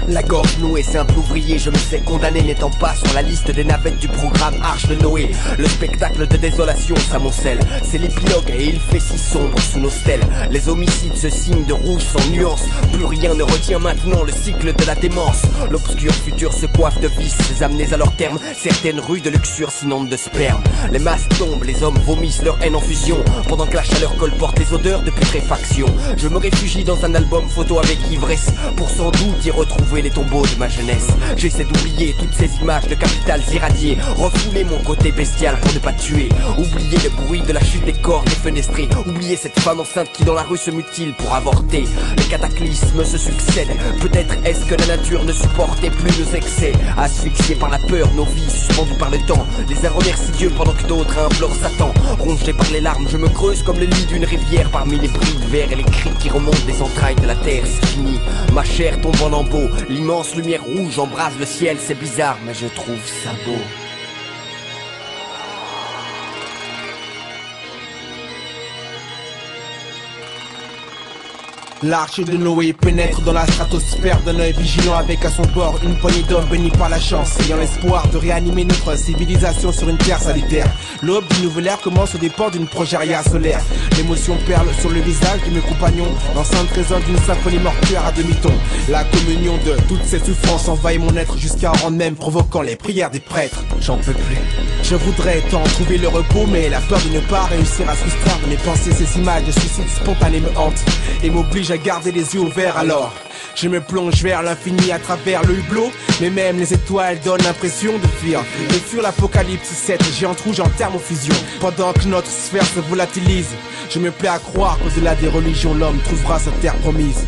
La gorge nouée, simple ouvrier, je me sais condamné, n'étant pas sur la liste des navettes du programme Arche de Noé. Le spectacle de désolation s'amoncelle, c'est l'épilogue et il fait si sombre sous nos stèles. Les homicides se signent de rouge sans nuance, plus rien ne retient maintenant le cycle de la démence. L'obscur futur se coiffe de vices, amenés à leur terme, certaines rues de luxure s'inondent de sperme. Les masques tombent, les hommes vomissent leur haine en fusion, pendant que la chaleur colporte les odeurs de putréfaction. Je me réfugie dans un album photo avec ivresse, pour sans doute y retrouver les tombeaux de ma jeunesse. J'essaie d'oublier toutes ces images de capitales irradiées, refouler mon côté bestial pour ne pas tuer, oublier le bruit de la chute des corps défenestrés, oublier cette femme enceinte qui dans la rue se mutile pour avorter. Les cataclysmes se succèdent, peut-être est-ce que la nature ne supportait plus nos excès. Asphyxiés par la peur, nos vies suspendues par le temps, les uns remercient Dieu pendant que d'autres implorent Satan. Rongé par les larmes, je me creuse comme le lit d'une rivière, parmi les bris de verre et les cris qui remontent des entrailles de la terre. C'est fini, ma chair tombe en lambeaux, l'immense lumière rouge embrase le ciel, c'est bizarre mais je trouve ça beau. L'arche de Noé pénètre dans la stratosphère d'un œil vigilant avec à son bord une poignée d'hommes bénis par la chance, ayant l'espoir de réanimer notre civilisation sur une terre salitaire. L'aube d'une nouvelle ère commence au départ d'une progéria solaire. L'émotion perle sur le visage de mes compagnons, l'enceinte résonne d'une symphonie mortuaire à demi-ton. La communion de toutes ces souffrances envahit mon être jusqu'à en rendre même provoquant les prières des prêtres. J'en peux plus. Je voudrais tant trouver le repos, mais la peur de ne pas réussir à soustraire de mes pensées ces images de suicide spontané me hantent et m'oblige à garder les yeux ouverts. Alors je me plonge vers l'infini à travers le hublot, mais même les étoiles donnent l'impression de fuir l'apocalypse 7, géant rouge en thermofusion. Pendant que notre sphère se volatilise, je me plais à croire qu'au-delà des religions l'homme trouvera sa terre promise.